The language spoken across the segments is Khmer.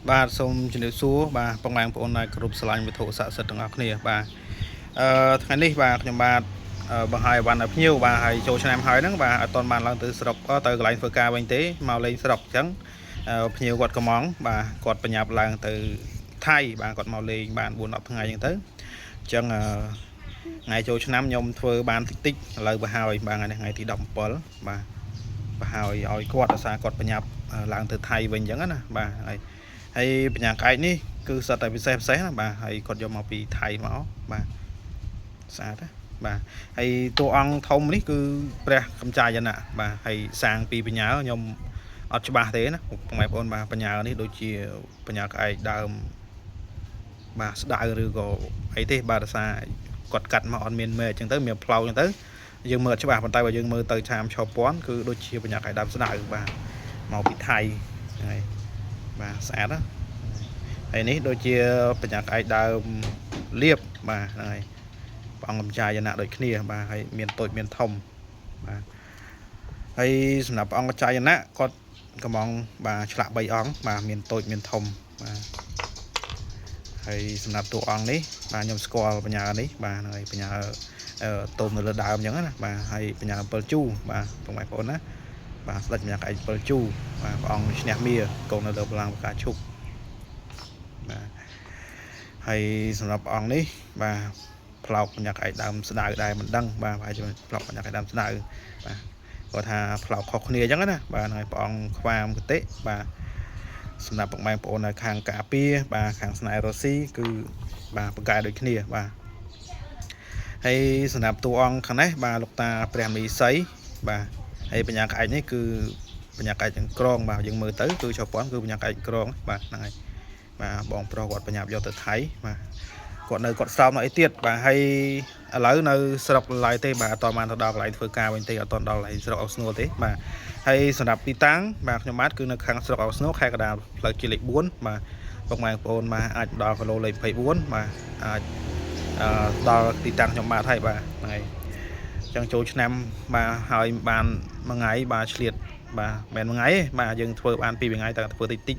បាទសូមជំរាបសួរបាទបងប្អូនដែលគ្រប់ស្រឡាញ់វិទ្យុស័ក្តិសិទ្ធិទាំងអស់គ្នាបាទថ្ងៃនេះបាទខ្ញុំបាទបង្ហាញអីវ៉ាន់ឲ្យភ្ញៀវបាទហើយចូលឆ្នាំហើយហ្នឹងបាទអត់ទាន់បានឡើងទៅស្រុកក៏ទៅកន្លែងធ្វើការវិញទេមកលេងស្រុកអញ្ចឹងភ្ញៀវគាត់កំងបាទគាត់បញ្ញាប់ឡើងទៅថៃបាទគាត់មកលេងបាន4-10ថ្ងៃអញ្ចឹងទៅអញ្ចឹងថ្ងៃចូលឆ្នាំខ្ញុំធ្វើបានតិចតិចឥឡូវបើហើយបាទថ្ងៃទី17បាទបើហើយឲ្យគាត់អាសាគាត់បញ្ញាប់ឡើងទៅថៃវិញអញ្ចឹងណាបាទហើយបញ្ញាក្អែកនេះគឺសិតតែពិសេសណាបាទហើយគាត់យកមកពីថៃមកបាទស្អាតណាបាទហើយតួអង្គធំនេះគឺព្រះកម្ចាយណៈបាទហើយសាងពីបញ្ញាខ្ញុំអត់ច្បាស់ទេណាបងប្អូនបាទបញ្ញានេះដូចជាបញ្ញាក្អែកដើមបាទស្ដៅឬក៏អីទេបាទដោយសារគាត់កាត់មកអត់មានមែអញ្ចឹងទៅមានផ្លោកអញ្ចឹងទៅយើងមើលច្បាស់ប៉ុន្តែបើយើងមើលទៅតាមឆោពាន់គឺដូចជាបញ្ញាក្អែកដើមស្ដៅបាទមកពីថៃហើយបាទស្អាតណាហើយនេះដូចជាបញ្ញាក្អែកដើមលៀបបាទហើយព្រះអង្គកម្ចាយណៈដូចគ្នាបាទហើយមានតូចមានធំបាទហើយសម្រាប់ព្រះអង្គកម្ចាយណៈគាត់កំងបាទឆ្លាក់3អង្គបាទមានតូចមានធំបាទហើយសម្រាប់តួអង្គនេះបាទខ្ញុំស្គាល់បញ្ញានេះបាទហើយបញ្ញាតូមនៅលើដើមអញ្ចឹងណាបាទហើយបញ្ញា7ជូបាទបងប្អូនណាបាទស្ដេចបញ្ញាក្អែក7ជូបាទព្រះអង្គឈ្នះមារកូននៅលើបលាំងផ្កាឈប់បាទហើយសម្រាប់អង្គនេះបាទផ្លោកបញ្ញាក្អែកដើមស្ដៅដែរមិនដឹងបាទហើយផ្លោកបញ្ញាក្អែកដើមស្ដៅបាទគាត់ថាផ្លោកខុសគ្នាអញ្ចឹងណាបាទហើយព្រះអង្គខ្វាមកតិបាទសម្រាប់បងប្អូននៅខាងកាពីបាទខាងស្នែរ៉ូស៊ីគឺបាទបកកែដូចគ្នាបាទហើយសម្រាប់តួអង្គខាងនេះបាទលោកតាព្រះមីសីបាទហើយបញ្ញាក្អែកនេះគឺបញ្ញាក្អែកក្រងបាទយើងមើលទៅគឺចុះពាន់គឺបញ្ញាក្អែកក្រងបាទហ្នឹងហើយបាទបងប្រុសគាត់បញ្ញាយកទៅថៃបាទគាត់ស្រោមនៅអីទៀតបាទហើយឥឡូវនៅស្រុកឡើយទេបាទអត់បានទៅដល់កន្លែងធ្វើការវិញទេអត់ដល់កន្លែងស្រុកអោស្នូលទេបាទហើយសម្រាប់ទីតាំងបាទខ្ញុំបាទគឺនៅខាងស្រុកអោស្នូលខេត្តកណ្ដាលផ្លូវជាតិលេខ4បាទបងប្អូនបាទអាចដល់គីឡូលេខ24បាទអាចដល់ទីតាំងខ្ញុំបាទហើយបាទហើយអញ្ចឹងចូលឆ្នាំបាទហើយបានមួយថ្ងៃបាទឆ្លៀតបាទមិនមួយថ្ងៃទេបាទយើងធ្វើបាន2ថ្ងៃតែធ្វើតិច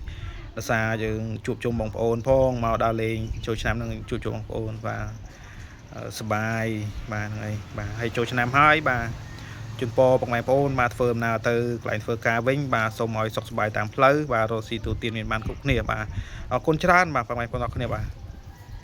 ដោយសារយើងជួបជុំបងប្អូនផងមកដល់លេងចូលឆ្នាំនឹងជួបជុំបងប្អូនបាទសប្បាយបាទហ្នឹងហើយបាទហើយចូលឆ្នាំហើយបាទជូនពរបងប្អូនបាទធ្វើដំណើរទៅកន្លែងធ្វើការវិញបាទសូមឲ្យសុខសប្បាយតាមផ្លូវបាទរស់ស៊ីទូទានមានបានគ្រប់គ្នាបាទអរគុណច្រើនបាទបងប្អូនអរគ្នាបាទ